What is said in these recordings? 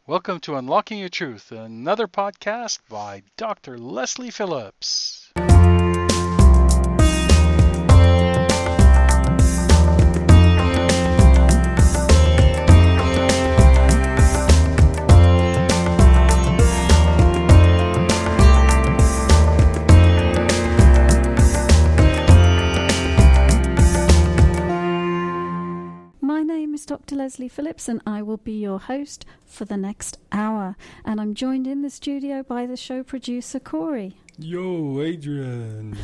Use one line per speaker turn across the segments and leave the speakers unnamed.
Welcome to Unlocking Your Truth, another podcast by Dr. Lesley Phillips.
Dr. Lesley Phillips, and I will be your host for the next hour. And I'm joined in the studio by the show producer, Corey.
Yo, Adrian.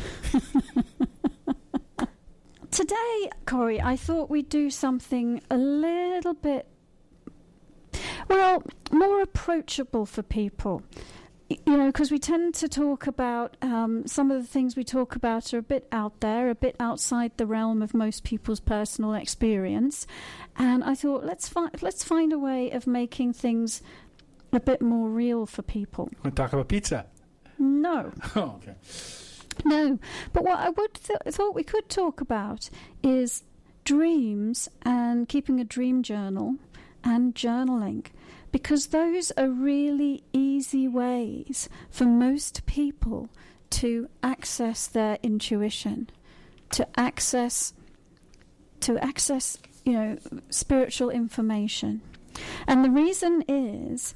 Today, Corey, I thought we'd do something a little bit, more approachable for people. You know, because we tend to talk about some of the things we talk about are a bit out there, a bit outside the realm of most people's personal experience. And I thought, let's find a way of making things a bit more real for people.
We're talking about pizza.
No.
Oh, okay.
No. But what I thought we could talk about is dreams and keeping a dream journal and journaling. Because those are really easy ways for most people to access their intuition, to access, spiritual information. And the reason is,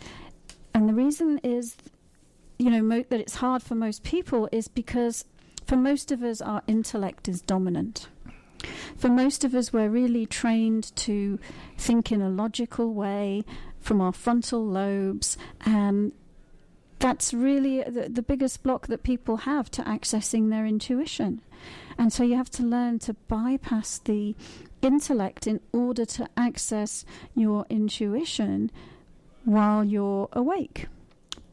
that it's hard for most people is because for most of us, our intellect is dominant. For most of us, we're really trained to think in a logical way from our frontal lobes, and that's really the biggest block that people have to accessing their intuition. And so you have to learn to bypass the intellect in order to access your intuition while you're awake.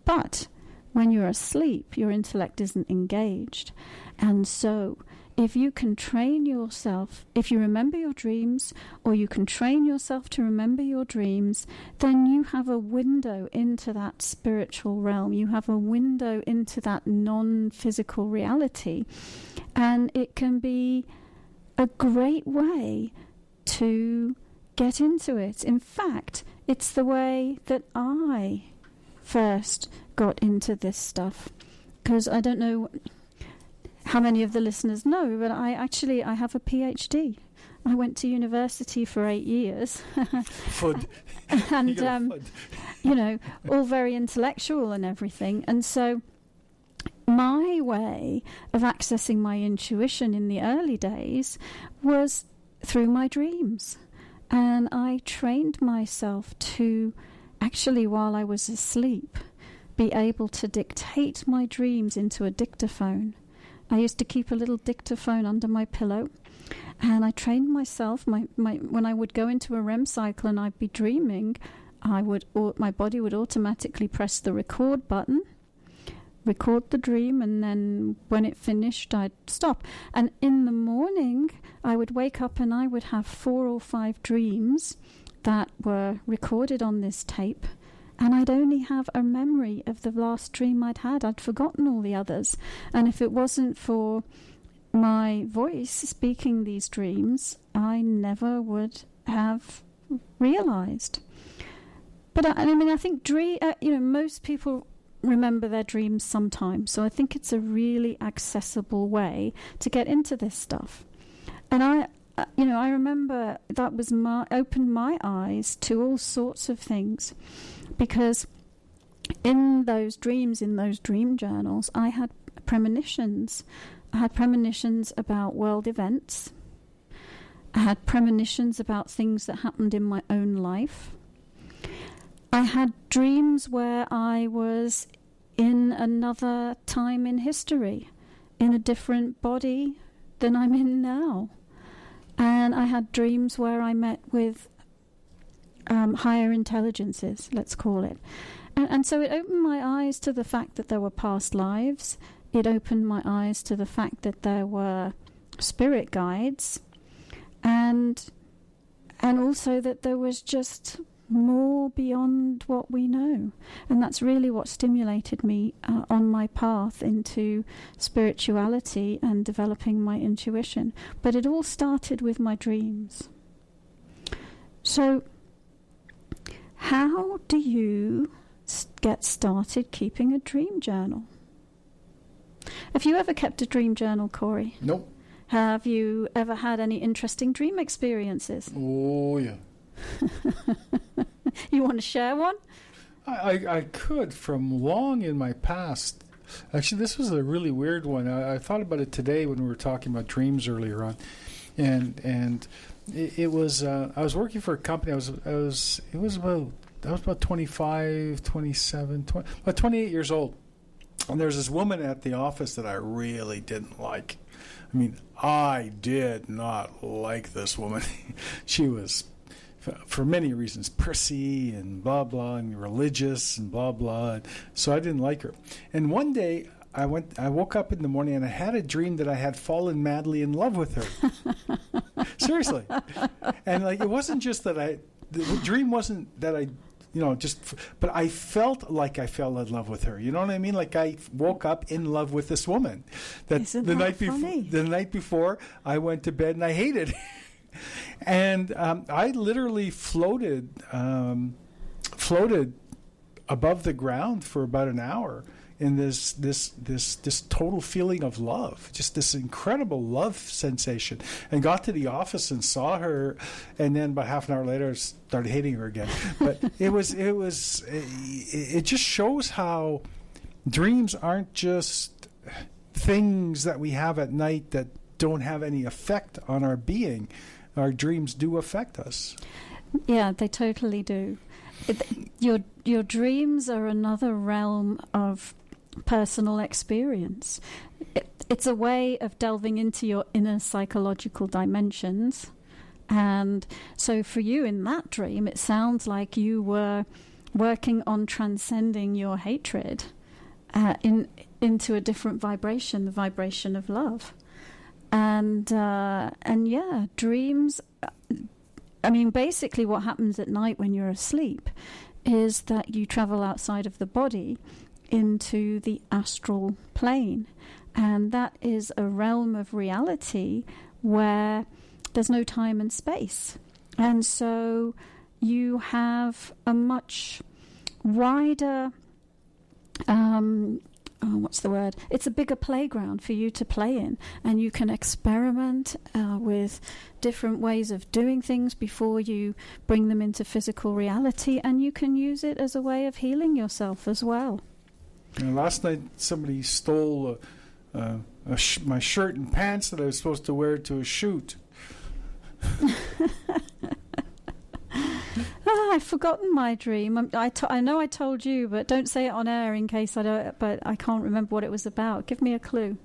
But when you're asleep, your intellect isn't engaged. And so if you can train yourself, if you remember your dreams, or you can train yourself to remember your dreams, then you have a window into that spiritual realm. You have a window into that non-physical reality. And it can be a great way to get into it. In fact, it's the way that I first got into this stuff. Because I don't know how many of the listeners know, but I have a PhD. I went to university for 8 years.
Fud.
And, all very intellectual and everything. And so my way of accessing my intuition in the early days was through my dreams. And I trained myself to actually, while I was asleep, be able to dictate my dreams into a dictaphone. I used to keep a little dictaphone under my pillow, and I trained myself. When I would go into a REM cycle and I'd be dreaming, my body would automatically press the record button, record the dream, and then when it finished, I'd stop. And in the morning, I would wake up and I would have 4 or 5 dreams that were recorded on this tape. And I'd only have a memory of the last dream I'd had. I'd forgotten all the others. And if it wasn't for my voice speaking these dreams, I never would have realized. But I think most people remember their dreams sometimes. So I think it's a really accessible way to get into this stuff. And I remember that was opened my eyes to all sorts of things. Because in those dreams, in those dream journals, I had premonitions. I had premonitions about world events. I had premonitions about things that happened in my own life. I had dreams where I was in another time in history, in a different body than I'm in now. And I had dreams where I met with higher intelligences, let's call it. And so it opened my eyes to the fact that there were past lives. It opened my eyes to the fact that there were spirit guides, and also that there was just more beyond what we know. And that's really what stimulated me on my path into spirituality and developing my intuition. But it all started with my dreams. So how do you get started keeping a dream journal? Have you ever kept a dream journal, Corey?
Nope.
Have you ever had any interesting dream experiences?
Oh, yeah.
You want to share one?
I could from long in my past. Actually, this was a really weird one. I thought about it today when we were talking about dreams earlier on, and it was I was working for a company. I was about 25, 27, 20, about 28 years old, and there's this woman at the office that I really didn't like. I mean, I did not like this woman. She was, for many reasons, prissy and blah, blah, and religious and blah, blah. So I didn't like her. And one day, I woke up in the morning and I had a dream that I had fallen madly in love with her. Seriously. And like, it wasn't just that the dream wasn't that I, but I felt like I fell in love with her. You know what I mean? Like I woke up in love with this woman.
Isn't that funny?
The night before, I went to bed and I hated her. And I literally floated above the ground for about an hour in this total feeling of love, just this incredible love sensation, and got to the office and saw her, and then about half an hour later I started hating her again. But it just shows how dreams aren't just things that we have at night that don't have any effect on our being. Our dreams do affect us.
Yeah, they totally do. Your dreams are another realm of personal experience. It's a way of delving into your inner psychological dimensions. And so for you in that dream, it sounds like you were working on transcending your hatred into a different vibration, the vibration of love. And yeah, dreams, I mean, basically what happens at night when you're asleep is that you travel outside of the body into the astral plane. And that is a realm of reality where there's no time and space. And so you have a much wider, what's the word? It's a bigger playground for you to play in. And you can experiment with different ways of doing things before you bring them into physical reality. And you can use it as a way of healing yourself as well.
Last night, somebody stole my shirt and pants that I was supposed to wear to a shoot.
I've forgotten my dream. I know I told you, but don't say it on air in case I don't. But I can't remember what it was about. Give me a clue.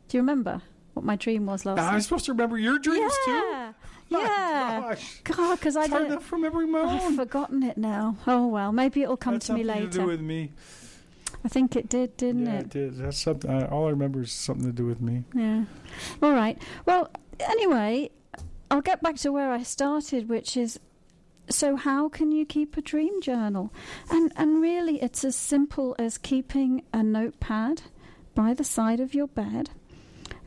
Do you remember what my dream was last night?
I'm supposed to remember your dreams too.
Yeah.
Gosh.
God, because
it's hard enough remembering my own.
I've forgotten it now. Oh well, maybe it'll come to me later.
Something to do with me.
I think it did, didn't it?
Yeah, it did. That's something. All I remember is something to do with me.
Yeah. All right. Well, anyway, I'll get back to where I started, which is, so how can you keep a dream journal? And really, it's as simple as keeping a notepad by the side of your bed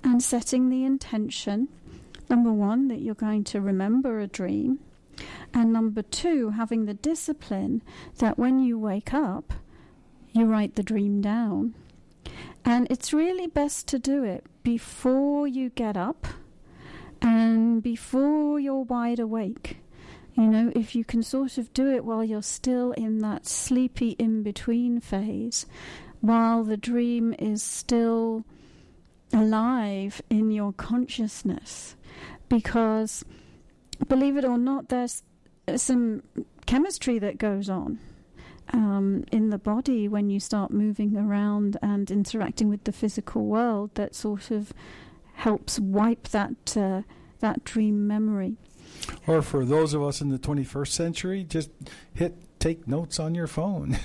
and setting the intention, number one, that you're going to remember a dream, and number two, having the discipline that when you wake up, you write the dream down. And it's really best to do it before you get up and before you're wide awake. You know, if you can sort of do it while you're still in that sleepy in-between phase, while the dream is still alive in your consciousness. Because, believe it or not, there's some chemistry that goes on in the body when you start moving around and interacting with the physical world that sort of helps wipe that dream memory.
Or for those of us in the 21st century, just take notes on your phone.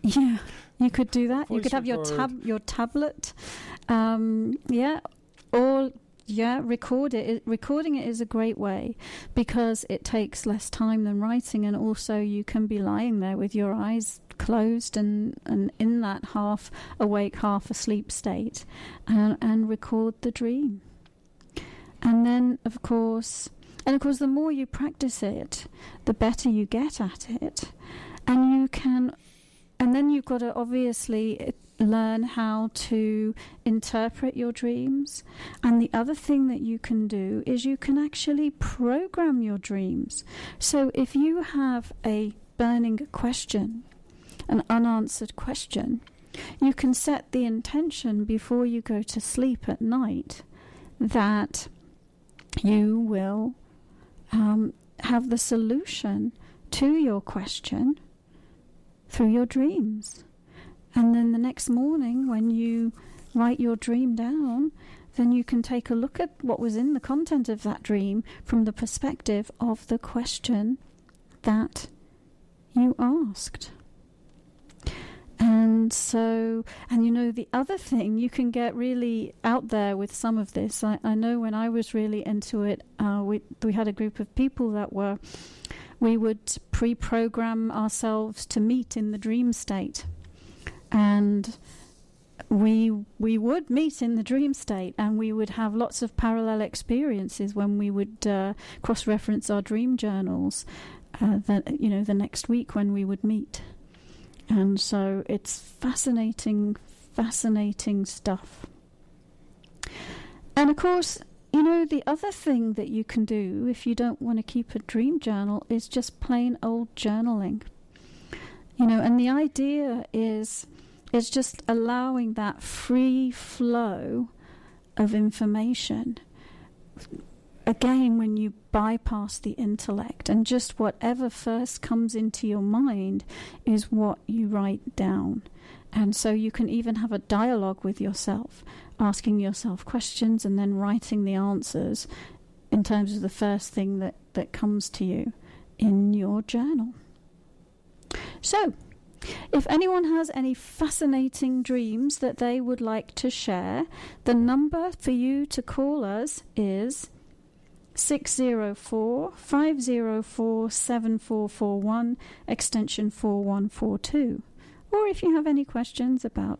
Yeah, you could do that.
Voice
you could have
record.
your tablet. Record it. Recording it is a great way because it takes less time than writing, and also you can be lying there with your eyes closed and in that half awake, half asleep state, and record the dream. And then, of course, the more you practice it, the better you get at it. And then you've got to obviously learn how to interpret your dreams. And the other thing that you can do is you can actually program your dreams. So if you have a burning question, an unanswered question, you can set the intention before you go to sleep at night that you will have the solution to your question through your dreams. And then the next morning when you write your dream down, then you can take a look at what was in the content of that dream from the perspective of the question that you asked. And so, and you know, the other thing, you can get really out there with some of this. I know when I was really into it, we had a group of people that we would pre-program ourselves to meet in the dream state. And we would meet in the dream state, and we would have lots of parallel experiences when we would cross-reference our dream journals, the next week when we would meet. And so it's fascinating stuff. And of course, the other thing that you can do if you don't want to keep a dream journal is just plain old journaling. And the idea is just allowing that free flow of information. Again, when you bypass the intellect, and just whatever first comes into your mind is what you write down. And so you can even have a dialogue with yourself, asking yourself questions and then writing the answers in terms of the first thing that comes to you in your journal. So, if anyone has any fascinating dreams that they would like to share, the number for you to call us is 604-504-7441, extension 4142. Or if you have any questions about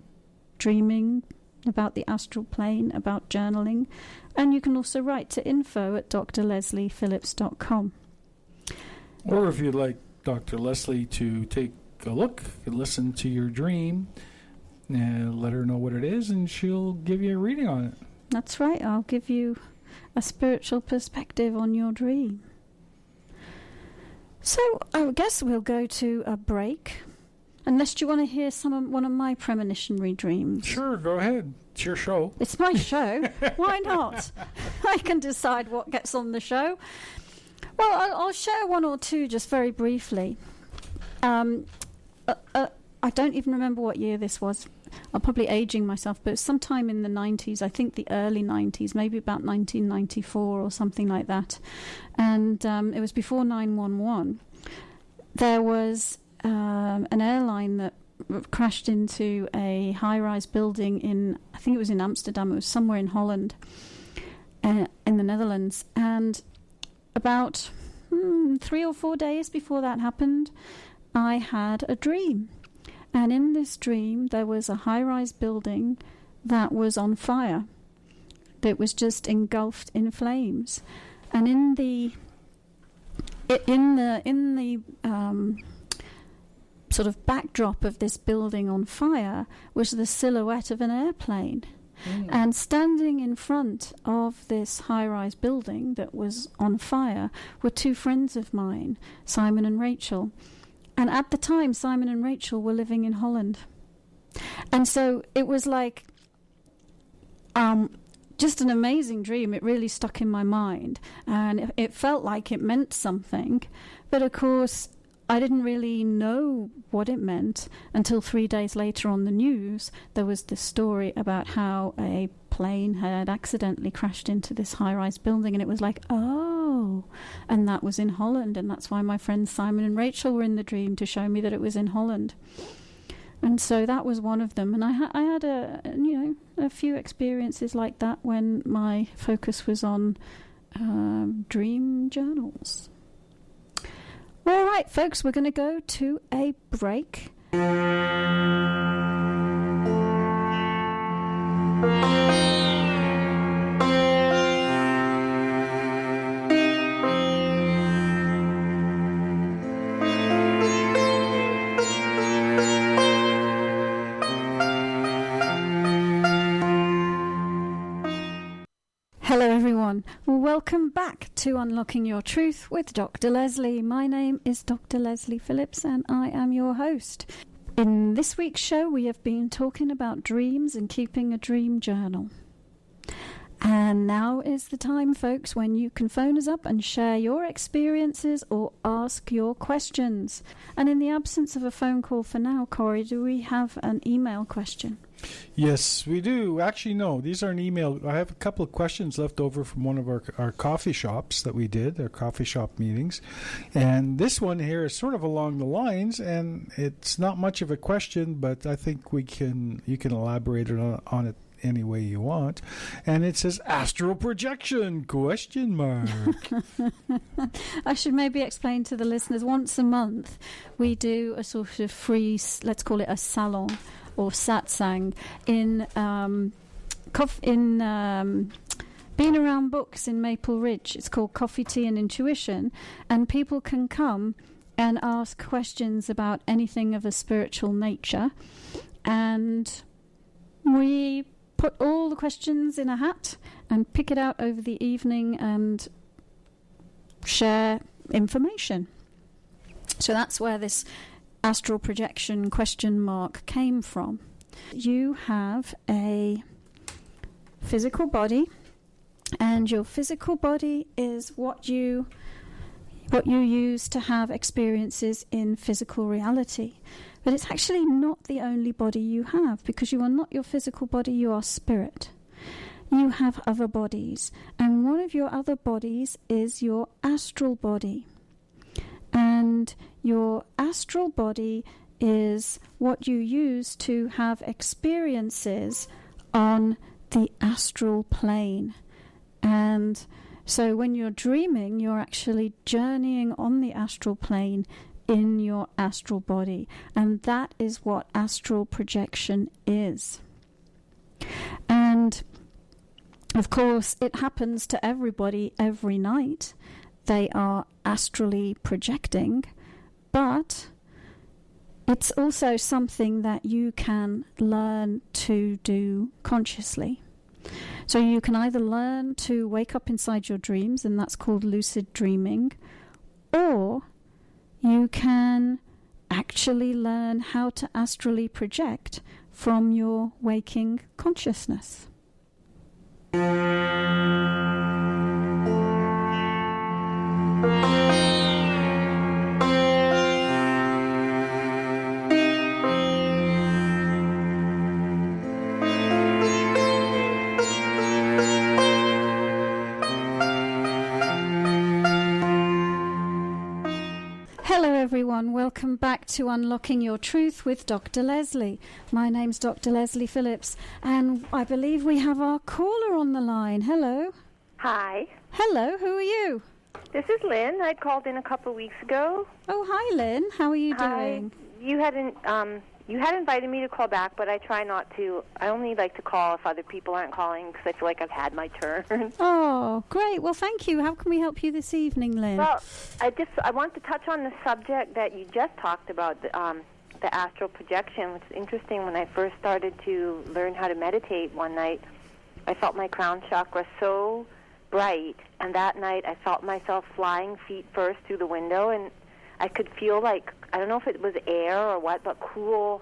dreaming, about the astral plane, about journaling, and you can also write to info@drlesleyphillips.com.
Or if you'd like Dr. Lesley to take a look and listen to your dream, and let her know what it is, and she'll give you a reading on it.
That's right, I'll give you a spiritual perspective on your dream. So I guess we'll go to a break. Unless you want to hear one of my premonitionary dreams.
Sure, go ahead. It's your show.
It's my show. Why not? I can decide what gets on the show. Well, I'll share one or two just very briefly. I don't even remember what year this was. I'm probably aging myself, but sometime in the 90s, I think the early 90s, maybe about 1994 or something like that. And it was before 911. There was an airline that crashed into a high-rise building I think it was in Amsterdam, it was somewhere in Holland, in the Netherlands. And about 3 or 4 days before that happened, I had a dream. And in this dream, there was a high-rise building that was on fire. That was just engulfed in flames. And in the sort of backdrop of this building on fire was the silhouette of an airplane. And standing in front of this high-rise building that was on fire were two friends of mine, Simon and Rachel. And at the time, Simon and Rachel were living in Holland. And so it was like just an amazing dream. It really stuck in my mind. And it felt like it meant something. But of course, I didn't really know what it meant until 3 days later on the news. There was this story about how a plane had accidentally crashed into this high-rise building, and it was like, oh, and that was in Holland, and that's why my friends Simon and Rachel were in the dream, to show me that it was in Holland. And so that was one of them. And I had a few experiences like that when my focus was on dream journals. All right, folks, we're going to go to a break. everyone. Well, welcome back to Unlocking Your Truth with Dr. Lesley. My name is Dr. Lesley Phillips and I am your host. In this week's show, we have been talking about dreams and keeping a dream journal. And now is the time, folks, when you can phone us up and share your experiences or ask your questions. And in the absence of a phone call for now, Corey, do we have an email question?
Yes, we do. Actually, no, these are an email. I have a couple of questions left over from one of our coffee shops that we did, our coffee shop meetings. And this one here is sort of along the lines, and it's not much of a question, but I think you can elaborate on it any way you want. And it says astral projection ?
I should maybe explain to the listeners, once a month we do a sort of free, let's call it a salon or satsang in being around books in Maple Ridge. It's called Coffee, Tea and Intuition, and people can come and ask questions about anything of a spiritual nature, and we put all the questions in a hat and pick it out over the evening and share information. So that's where this astral projection ? Came from. You have a physical body, and your physical body is what you use to have experiences in physical reality. But it's actually not the only body you have, because you are not your physical body, you are spirit. You have other bodies, and one of your other bodies is your astral body. And your astral body is what you use to have experiences on the astral plane. And so when you're dreaming, you're actually journeying on the astral plane in your astral body. And that is what astral projection is. And of course, it happens to everybody every night. They are astrally projecting, but it's also something that you can learn to do consciously. So you can either learn to wake up inside your dreams, and that's called lucid dreaming, or you can actually learn how to astrally project from your waking consciousness. Hello everyone, welcome back to Unlocking Your Truth with Dr. Lesley. My name's Dr. Lesley Phillips, and I believe we have our caller on the line. Hello.
Hi.
Hello, who are you?
This is Lynn. I called in a couple of weeks ago.
Oh, hi Lynn. How are you doing?
You had invited me to call back, but I try not to. I only like to call if other people aren't calling because I feel like I've had my turn.
Oh, great. Well, thank you. How can we help you this evening, Lynn?
Well, I want to touch on the subject that you just talked about, the astral projection, which is interesting. When I first started to learn how to meditate one night, I felt my crown chakra so bright, and that night I felt myself flying feet first through the window, and I could feel like, I don't know if it was air or what, but cool,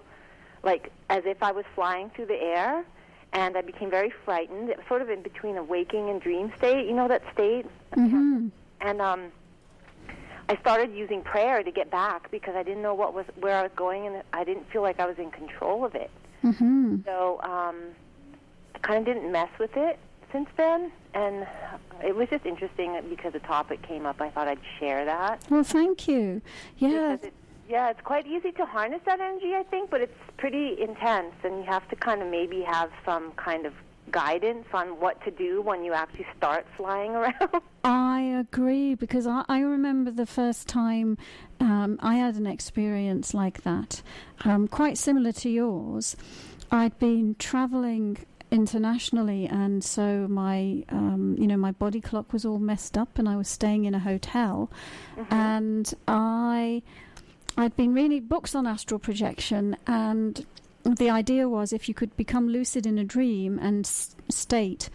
like as if I was flying through the air, and I became very frightened. It was sort of in between a waking and dream state, you know that state?
Mm-hmm.
And I started using prayer to get back because I didn't know where I was going, and I didn't feel like I was in control of it.
Mm-hmm.
So I kind of didn't mess with it since then, and it was just interesting because the topic came up. I thought I'd share that.
Well, thank you. Yeah.
It's quite easy to harness that energy, I think, but it's pretty intense, and you have to kind of maybe have some kind of guidance on what to do when you actually start flying around.
I agree, because I remember the first time I had an experience like that, quite similar to yours. I'd been traveling internationally, and so my my body clock was all messed up, and I was staying in a hotel. Mm-hmm. And I'd been reading books on astral projection, and the idea was if you could become lucid in a dream and state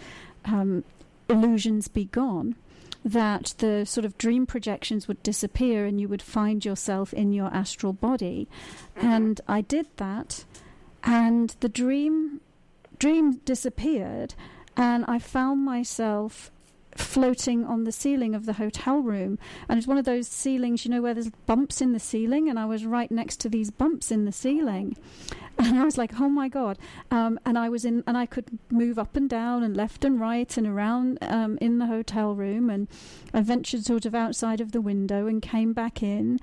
illusions be gone, that the sort of dream projections would disappear and you would find yourself in your astral body. And I did that, and the dream disappeared, and I found myself floating on the ceiling of the hotel room. And it's one of those ceilings, you know, where there's bumps in the ceiling, and I was right next to these bumps in the ceiling. And I was like, oh my God. And I could move up and down and left and right and around in the hotel room. And I ventured sort of outside of the window and came back in.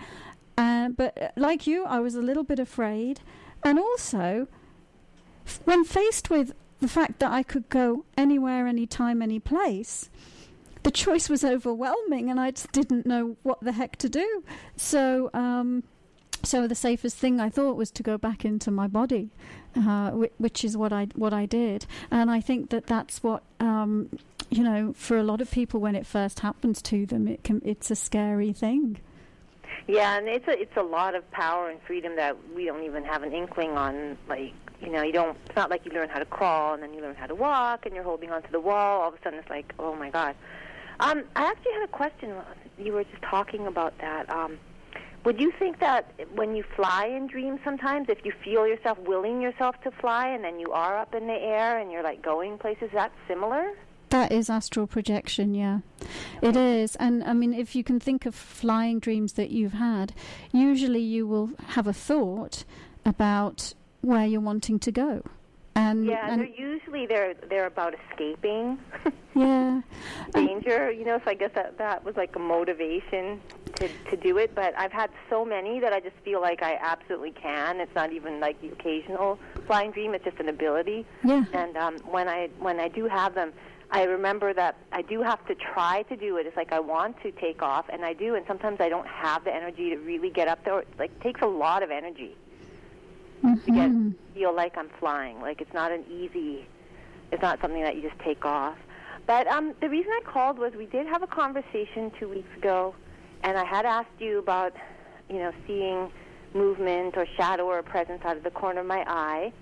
But like you, I was a little bit afraid. And also, when faced with the fact that I could go anywhere, anytime, any place, the choice was overwhelming, and I just didn't know what the heck to do. So the safest thing I thought was to go back into my body, which is what I did. And I think that's what for a lot of people, when it first happens to them, it's a scary thing.
Yeah, and it's a lot of power and freedom that we don't even have an inkling on. Like, you don't. It's not like you learn how to crawl and then you learn how to walk and you're holding onto the wall. All of a sudden, it's like, oh my God. I actually had a question. You were just talking about that. Would you think that when you fly in dreams sometimes, if you feel yourself willing yourself to fly and then you are up in the air and you're like going places, that's similar?
That is astral projection, yeah. It is. And I mean, if you can think of flying dreams that you've had, usually you will have a thought about where you're wanting to go. And
they're usually they're about escaping.
Yeah.
Danger, so I guess that was like a motivation to do it. But I've had so many that I just feel like I absolutely can. It's not even like the occasional flying dream; it's just an ability.
Yeah.
And when I do have them, I remember that I do have to try to do it. It's like I want to take off, and I do, and sometimes I don't have the energy to really get up there. It takes a lot of energy to feel like I'm flying. Like it's not something that you just take off. But the reason I called was we did have a conversation 2 weeks ago, and I had asked you about, seeing movement or shadow or presence out of the corner of my eye.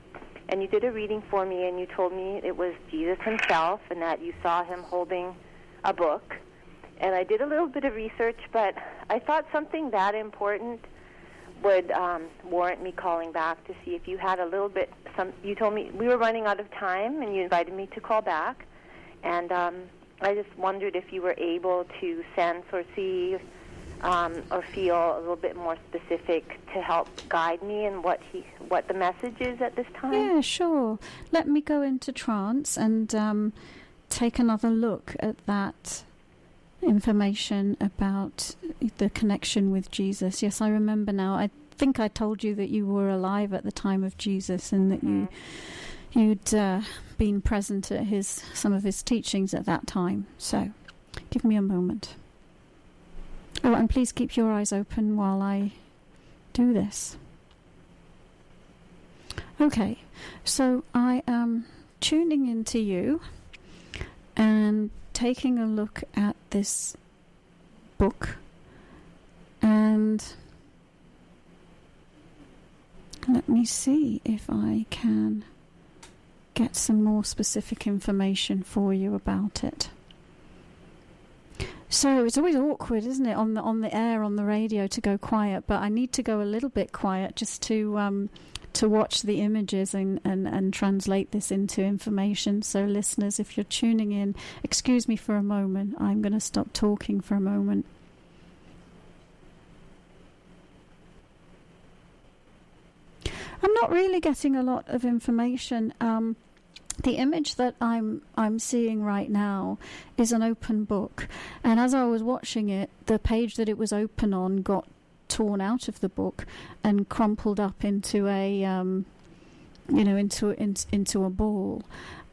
And you did a reading for me, and you told me it was Jesus himself and that you saw him holding a book. And I did a little bit of research, but I thought something that important would warrant me calling back to see if you had a little bit. You told me we were running out of time, and you invited me to call back. And I just wondered if you were able to sense or see or feel a little bit more specific to help guide me in what the message is at this time.
Yeah, sure. Let me go into trance and take another look at that information about the connection with Jesus. Yes, I remember now. I think I told you that you were alive at the time of Jesus and that you'd been present at some of his teachings at that time. So, give me a moment. Oh, and please keep your eyes open while I do this. Okay, so I am tuning into you and taking a look at this book, and let me see if I can get some more specific information for you about it. So it's always awkward, isn't it, on the air, on the radio, to go quiet, but I need to go a little bit quiet just to watch the images and translate this into information. So listeners, if you're tuning in, excuse me for a moment. I'm going to stop talking for a moment. I'm not really getting a lot of information. The image that I'm seeing right now is an open book, and as I was watching it, the page that it was open on got torn out of the book and crumpled up into a into a ball,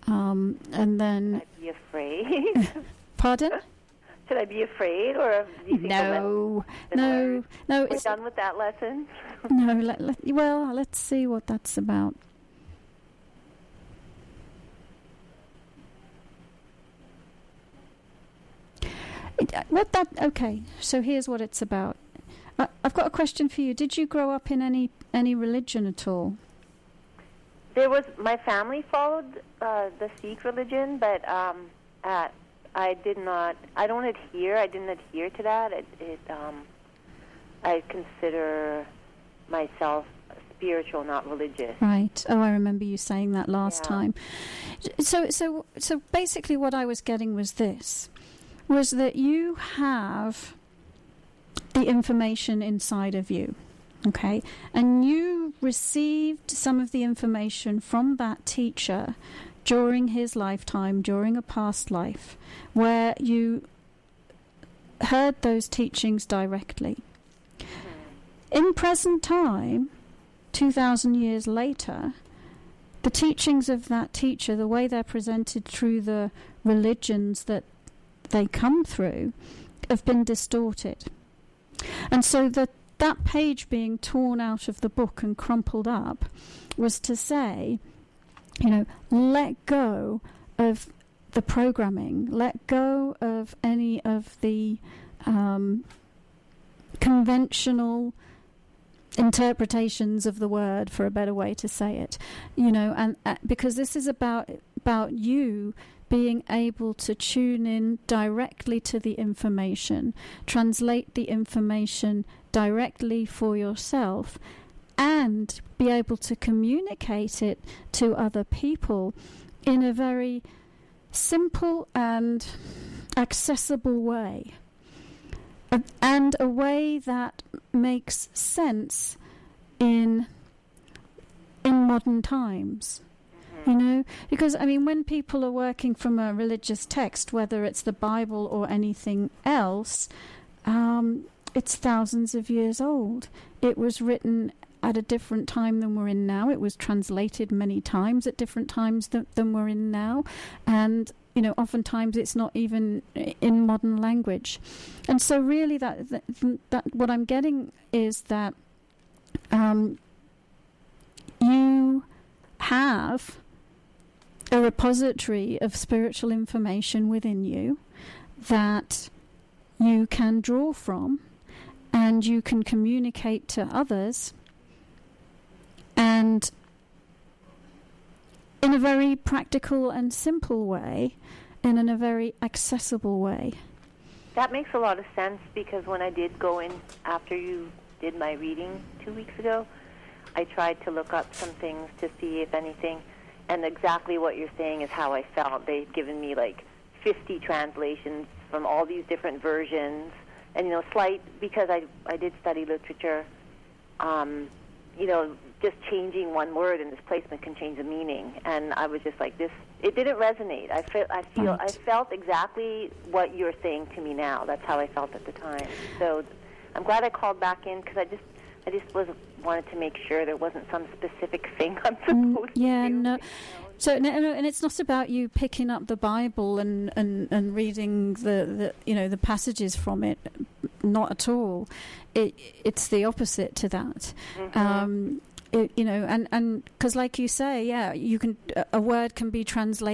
and then.
Should I be afraid?
Pardon?
Should I be afraid, or do you think
no?
We're done with that lesson.
No. Let's see what that's about. Okay, so here's what it's about. I've got a question for you. Did you grow up in any religion at all?
My family followed the Sikh religion, but I did not. I don't adhere. I didn't adhere to that. I consider myself spiritual, not religious.
Right. Oh, I remember you saying that last time. So basically, what I was getting was this: was that you have the information inside of you, okay, and you received some of the information from that teacher during his lifetime, during a past life, where you heard those teachings directly. In present time, 2,000 years later, the teachings of that teacher, the way they're presented through the religions that they come through, have been distorted. And so that page being torn out of the book and crumpled up was to say, let go of the programming, let go of any of the conventional interpretations of the word, for a better way to say it, and because this is about you being able to tune in directly to the information, translate the information directly for yourself, and be able to communicate it to other people in a very simple and accessible way, and a way that makes sense in modern times. Because when people are working from a religious text, whether it's the Bible or anything else, it's thousands of years old. It was written at a different time than we're in now. It was translated many times at different times than we're in now, and oftentimes it's not even in modern language. And so really that what I'm getting is that you have a repository of spiritual information within you that you can draw from, and you can communicate to others, and in a very practical and simple way, and in a very accessible way.
That makes a lot of sense, because when I did go in after you did my reading 2 weeks ago, I tried to look up some things to see if anything, and exactly what you're saying is how I felt. They'd given me like 50 translations from all these different versions, and slight, because I did study literature, just changing one word in this placement can change the meaning. And I was just like, this, it didn't resonate. I felt exactly what you're saying to me now. That's how I felt at the time. So I'm glad I called back in, because I just wanted to make sure there wasn't some specific thing I'm supposed to do.
No. So and it's not about you picking up the Bible and reading the passages from it. Not at all. It's the opposite to that.
Mm-hmm.
And because, like you say, you can, a word can be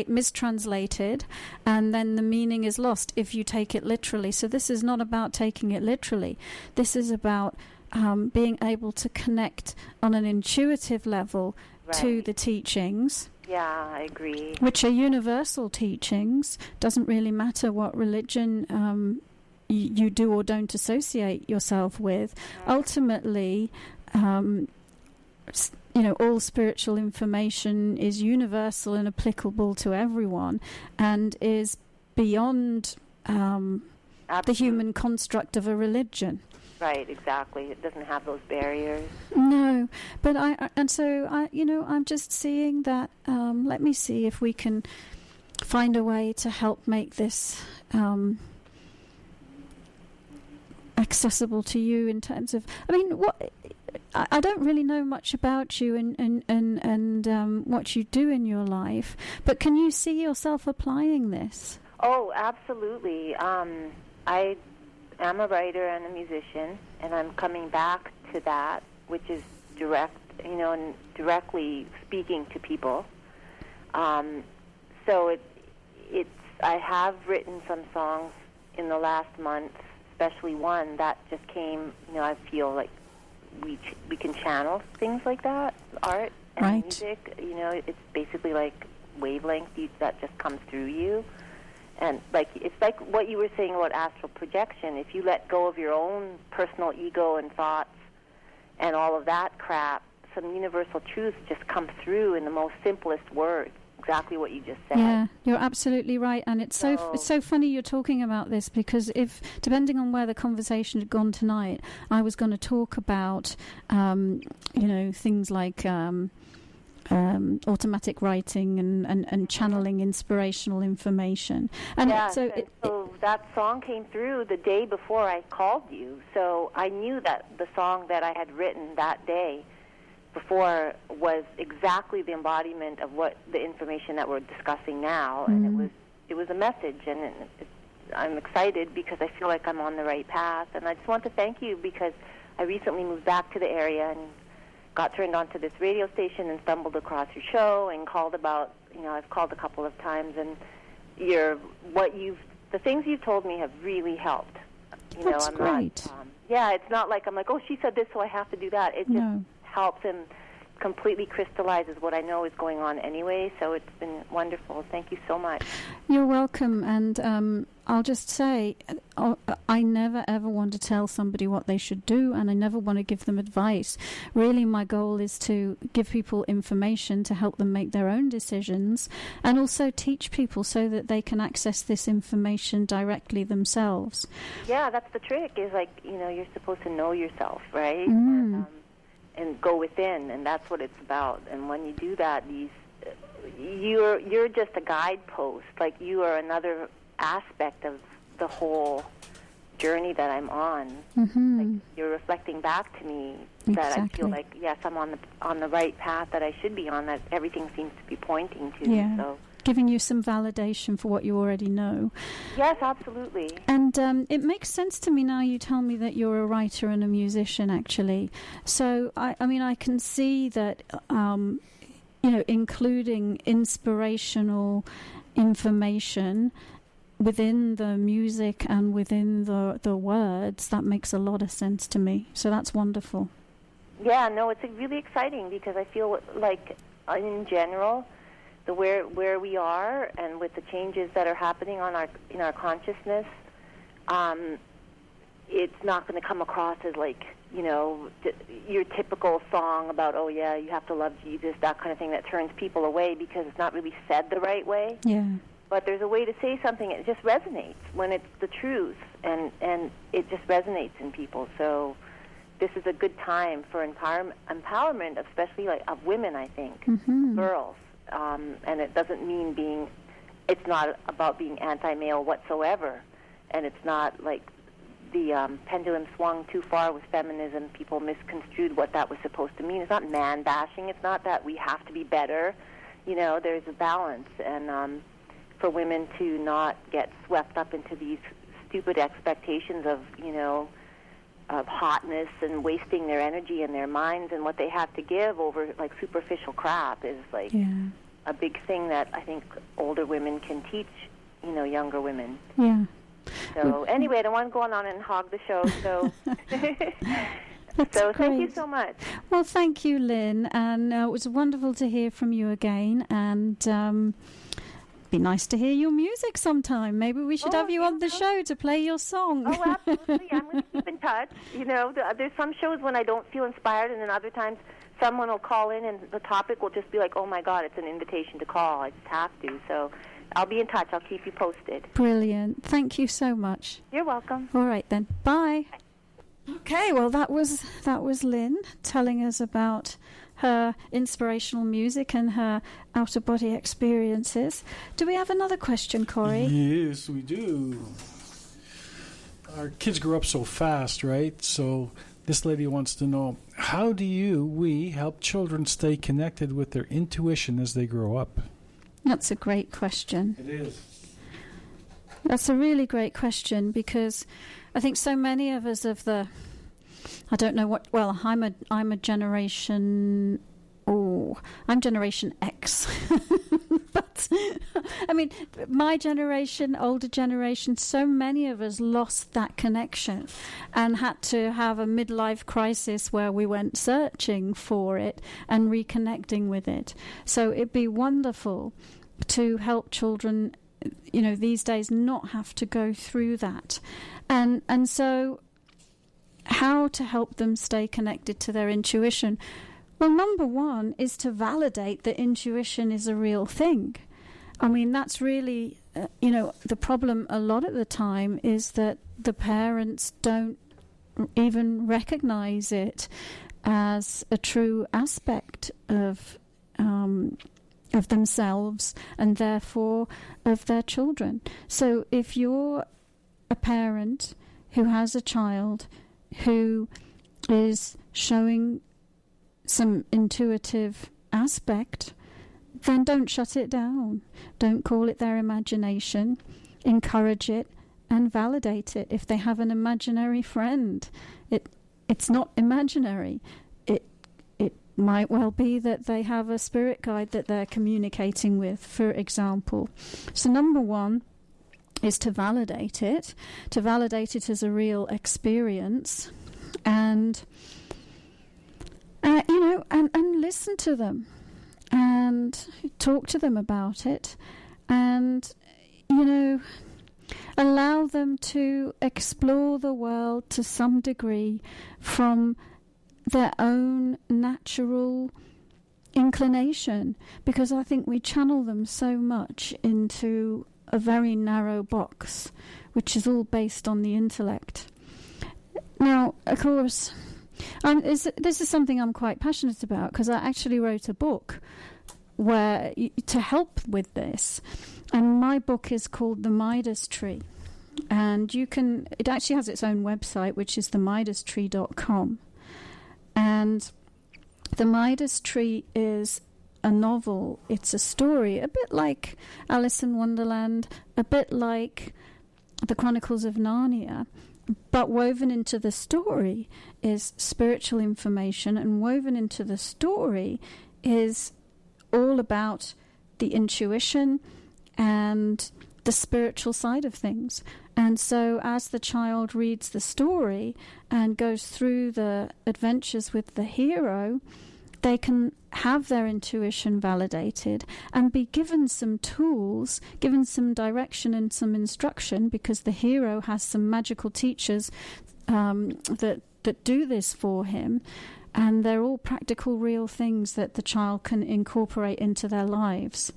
mistranslated, and then the meaning is lost if you take it literally. So this is not about taking it literally. This is about being able to connect on an intuitive level to the teachings.
Yeah, I agree.
Which are universal teachings. Doesn't really matter what religion you do or don't associate yourself with. Ultimately, all spiritual information is universal and applicable to everyone, and is beyond the human construct of a religion.
Right, exactly. It doesn't have those barriers.
No, but I'm just seeing that. Let me see if we can find a way to help make this accessible to you in terms of. I don't really know much about you and what you do in your life, but can you see yourself applying this?
Oh, absolutely. I am a writer and a musician, and I'm coming back to that, which is direct, and directly speaking to people. So I have written some songs in the last month, especially one that just came. I feel like we can channel things like that, art and music. It's basically like wavelength that just comes through you. And it's like what you were saying about astral projection. If you let go of your own personal ego and thoughts and all of that crap, some universal truths just come through in the most simplest words. Exactly what you just said.
Yeah, you're absolutely right, and it's so funny you're talking about this, because if, depending on where the conversation had gone tonight, I was going to talk about things like automatic writing and channeling inspirational information. And
so that song came through the day before I called you, so I knew that the song that I had written that day before was exactly the embodiment of what the information that we're discussing now, and it was a message, and I'm excited because I feel like I'm on the right path. And I just want to thank you, because I recently moved back to the area and got turned on to this radio station and stumbled across your show and called about, I've called a couple of times, and the things you've told me have really helped.
That's great.
It's not like I'm like, oh, she said this, so I have to do that. It just helps and completely crystallizes what I know is going on anyway, so it's been wonderful. Thank you so much.
You're welcome, and I'll just say, I never ever want to tell somebody what they should do, and I never want to give them advice. Really, my goal is to give people information to help them make their own decisions, and also teach people so that they can access this information directly themselves.
Yeah, that's the trick, is you're supposed to know yourself, right? And go within, and that's what it's about. And when you do that, you're just a guidepost. Like, you are another aspect of the whole journey that I'm on. Like, you're reflecting back to me that I feel like, yes, I'm on the right path that I should be on, that everything seems to be pointing to.
Yeah.
So
giving you some validation for what you already know.
Yes, absolutely.
And it makes sense to me now you tell me that you're a writer and a musician, actually. So, I can see that, including inspirational information within the music and within the words, that makes a lot of sense to me. So that's wonderful.
Yeah, no, it's really exciting, because I feel like, in general, where we are, and with the changes that are happening in our consciousness, it's not going to come across as your typical song about, oh yeah, you have to love Jesus, that kind of thing, that turns people away because it's not really said the right way.
Yeah.
But there's a way to say something, it just resonates when it's the truth, and it just resonates in people. So this is a good time for empowerment, especially of women, I think, girls. And it doesn't mean it's not about being anti-male whatsoever, and it's not like the pendulum swung too far with feminism. People misconstrued what that was supposed to mean. It's not man-bashing. It's not that we have to be better. There's a balance, and for women to not get swept up into these stupid expectations of hotness and wasting their energy and their minds and what they have to give over superficial crap is a big thing that I think older women can teach younger women.
Yeah.
So anyway, I don't want to go on and hog the show. So thank you so much.
Well, thank you, Lynn, and it was wonderful to hear from you again, and be nice to hear your music sometime. Maybe we should have you on the show to play your song.
Oh, absolutely. I'm going to keep in touch. There's some shows when I don't feel inspired, and then other times someone will call in and the topic will just be like, oh my God, it's an invitation to call. I just have to. So I'll be in touch. I'll keep you posted.
Brilliant. Thank you so much.
You're welcome.
All right then. Bye. Okay, well that was Lynn telling us about her inspirational music and her out-of-body experiences. Do we have another question, Corey?
Yes, we do. Our kids grow up so fast, right? So this lady wants to know, how do we help children stay connected with their intuition as they grow up?
That's a great question.
It is.
That's a really great question, because I think so many of us I don't know what. Well, I'm a generation. I'm Generation X. But I mean, my generation, older generation, so many of us lost that connection and had to have a midlife crisis where we went searching for it and reconnecting with it. So it'd be wonderful to help children these days not have to go through that. And so how to help them stay connected to their intuition? Well, number one is to validate that intuition is a real thing. I mean, that's really, the problem a lot of the time is that the parents don't even recognize it as a true aspect of themselves and therefore of their children. So if you're a parent who has a child who is showing some intuitive aspect, then don't shut it down. Don't call it their imagination. Encourage it and validate it. If they have an imaginary friend, it's not imaginary. It might well be that they have a spirit guide that they're communicating with, for example. So number one is to validate it as a real experience, and and listen to them and talk to them about it, and allow them to explore the world to some degree from their own natural inclination, because I think we channel them so much into a very narrow box, which is all based on the intellect. Now, of course, this is something I'm quite passionate about, because I actually wrote a book to help with this, and my book is called The Midas Tree, and it actually has its own website, which is themidastree.com. And The Midas Tree is a novel. It's a story, a bit like Alice in Wonderland, a bit like the Chronicles of Narnia, but woven into the story is spiritual information, and woven into the story is all about the intuition and the spiritual side of things. And so as the child reads the story and goes through the adventures with the hero, they can have their intuition validated and be given some tools, given some direction and some instruction, because the hero has some magical teachers that do this for him. And they're all practical, real things that the child can incorporate into their lives.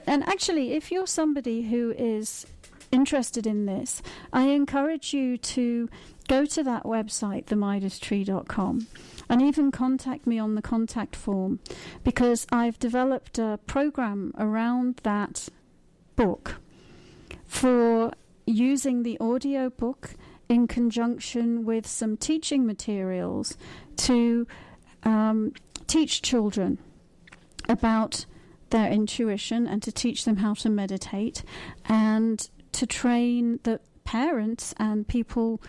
And actually, if you're somebody who is interested in this, I encourage you to go to that website, themidastree.com, and even contact me on the contact form, because I've developed a program around that book for using the audio book in conjunction with some teaching materials to teach children about their intuition and to teach them how to meditate, and to train the parents and people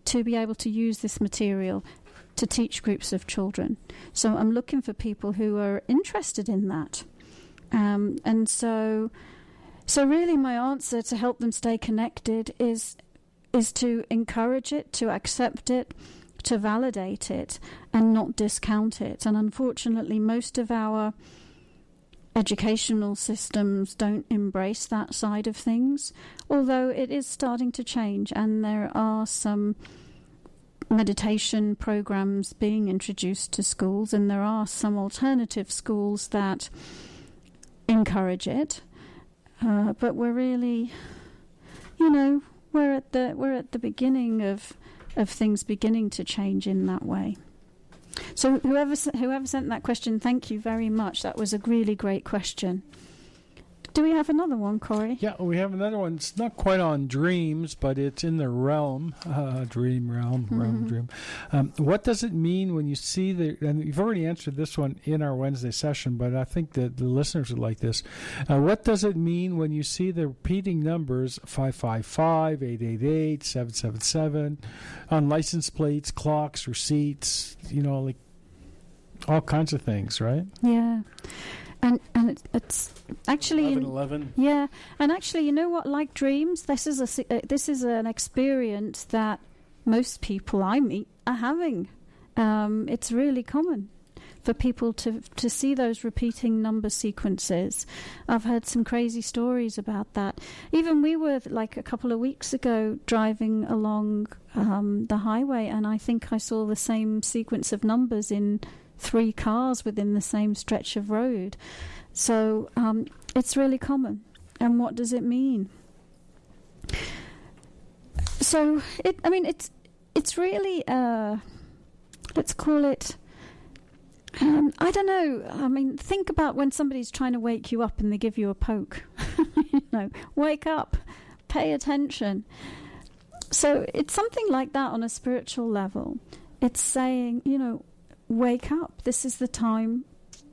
to be able to use this material to teach groups of children. So I'm looking for people who are interested in that. And so really my answer to help them stay connected is to encourage it, to accept it, to validate it, and not discount it. And unfortunately, most of our educational systems don't embrace that side of things, although it is starting to change, and there are some meditation programs being introduced to schools, and there are some alternative schools that encourage it. But we're really, we're at the beginning of things beginning to change in that way. So whoever sent that question, thank you very much. That was a really great question. Do we have another one, Corey?
Yeah, we have another one. It's not quite on dreams, but it's in the realm, dream. What does it mean when you see and you've already answered this one in our Wednesday session, but I think that the listeners would like this. What does it mean when you see the repeating numbers 555, 888, 777 on license plates, clocks, receipts, like all kinds of things, right?
Yeah. And it's actually
11.
Yeah, and actually, you know what? Like dreams, this is an experience that most people I meet are having. It's really common for people to see those repeating number sequences. I've heard some crazy stories about that. Even we were, like a couple of weeks ago, driving along the highway, and I think I saw the same sequence of numbers in 3 cars within the same stretch of road. So it's really common. And what does it mean? So it's really let's call it, I don't know. I mean, think about when somebody's trying to wake you up and they give you a poke. Wake up, pay attention. So it's something like that on a spiritual level. It's saying, wake up. This is the time.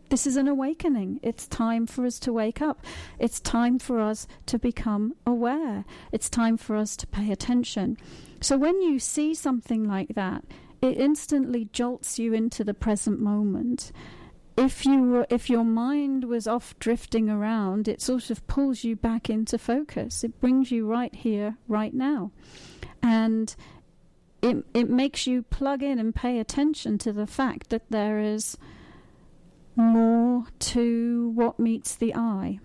This is an awakening. It's time for us to wake up. It's time for us to become aware. It's time for us to pay attention. So when you see something like that, it instantly jolts you into the present moment. If your mind was off drifting around, it sort of pulls you back into focus. It brings you right here, right now. And it makes you plug in and pay attention to the fact that there is more to what meets the eye.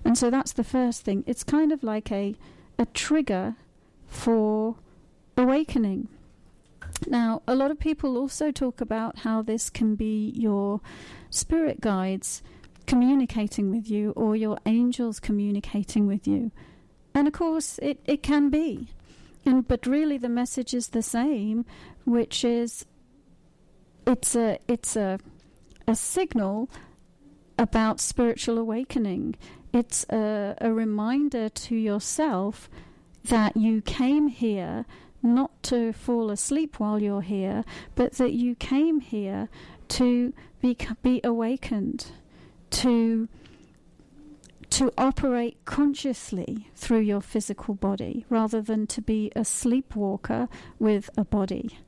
And so that's the first thing. It's kind of like a trigger for awakening. Now, a lot of people also talk about how this can be your spirit guides communicating with you, or your angels communicating with you. And of course, it can be. But really the message is the same, which is it's a signal about spiritual awakening. It's a reminder to yourself that you came here not to fall asleep while you're here, but that you came here to be awakened, to operate consciously through your physical body, rather than to be a sleepwalker with a body.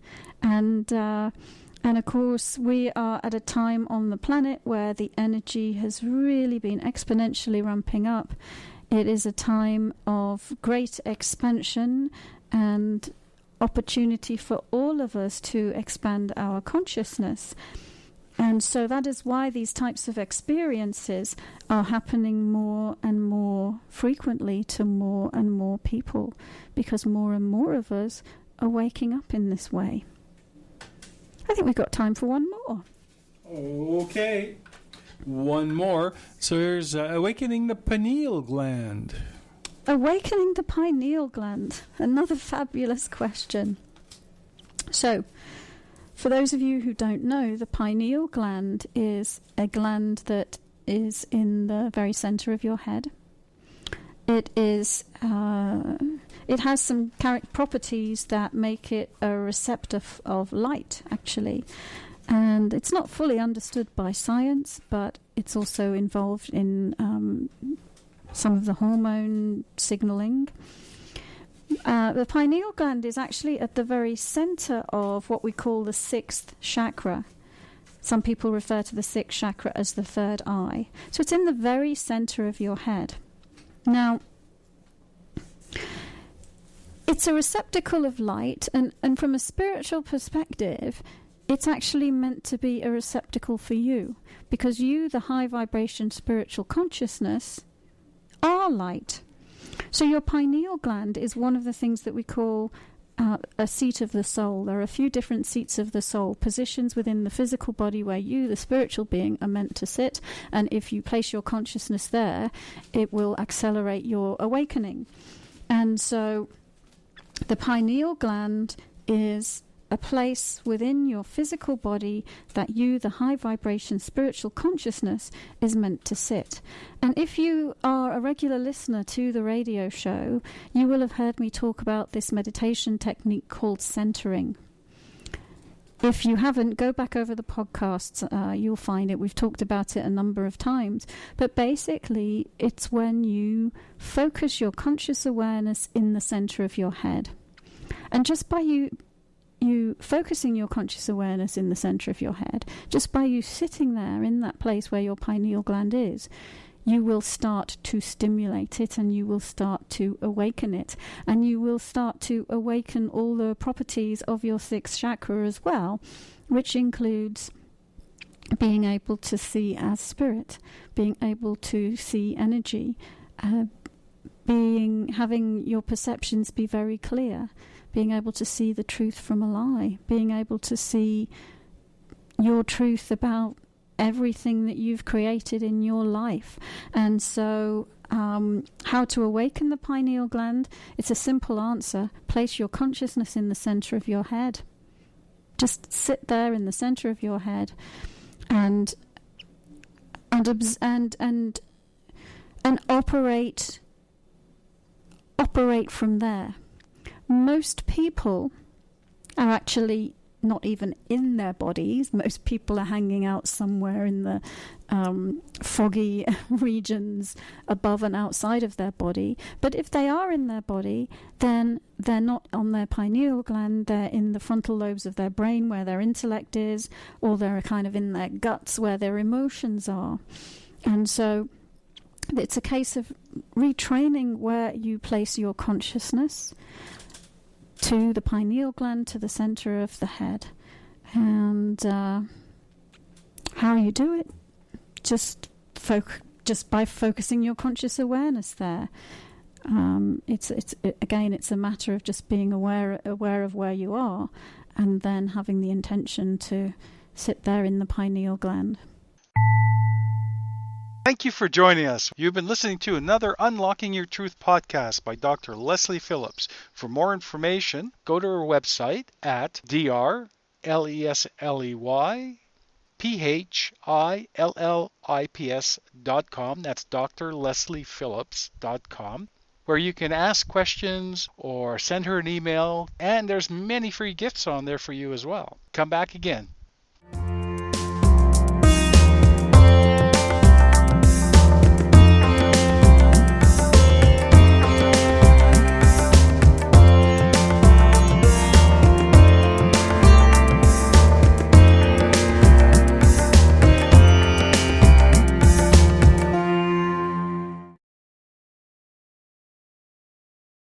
And of course, we are at a time on the planet where the energy has really been exponentially ramping up. It is a time of great expansion and opportunity for all of us to expand our consciousness. And so that is why these types of experiences are happening more and more frequently to more and more people, because more and more of us are waking up in this way. I think we've got time for one more.
Okay. One more. So here's awakening the pineal gland.
Awakening the pineal gland. Another fabulous question. So, for those of you who don't know, the pineal gland is a gland that is in the very center of your head. It is. It has some properties that make it a receptor of light, actually. And it's not fully understood by science, but it's also involved in some of the hormone signaling. The pineal gland is actually at the very center of what we call the 6th chakra. Some people refer to the 6th chakra as the third eye. So it's in the very center of your head. Now, it's a receptacle of light, and from a spiritual perspective, it's actually meant to be a receptacle for you, because you, the high vibration spiritual consciousness, are light. So your pineal gland is one of the things that we call a seat of the soul. There are a few different seats of the soul, positions within the physical body where you, the spiritual being, are meant to sit. And if you place your consciousness there, it will accelerate your awakening. And so the pineal gland is a place within your physical body that you, the high vibration spiritual consciousness, is meant to sit. And if you are a regular listener to the radio show, you will have heard me talk about this meditation technique called centering. If you haven't, go back over the podcasts, you'll find it. We've talked about it a number of times. But basically, it's when you focus your conscious awareness in the center of your head. And just by you focusing your conscious awareness in the center of your head, just by you sitting there in that place where your pineal gland is, you will start to stimulate it, and you will start to awaken it, and you will start to awaken all the properties of your 6th chakra as well, which includes being able to see as spirit, being able to see energy, having your perceptions be very clear, being able to see the truth from a lie, being able to see your truth about everything that you've created in your life. And so how to awaken the pineal gland? It's a simple answer. Place your consciousness in the center of your head. Just sit there in the center of your head and operate from there. Most people are actually not even in their bodies. Most people are hanging out somewhere in the foggy regions above and outside of their body. But if they are in their body, then they're not on their pineal gland. They're in the frontal lobes of their brain where their intellect is, or they're kind of in their guts where their emotions are. And so it's a case of retraining where you place your consciousness to the pineal gland, to the center of the head. And how you do it, just by focusing your conscious awareness there. It's a matter of just being aware of where you are, and then having the intention to sit there in the pineal gland.
Thank you for joining us. You've been listening to another Unlocking Your Truth podcast by Dr. Lesley Phillips. For more information, go to our website at drlesleyphillips.com. That's drlesleyphillips.com, where you can ask questions or send her an email, and there's many free gifts on there for you as well. Come back again.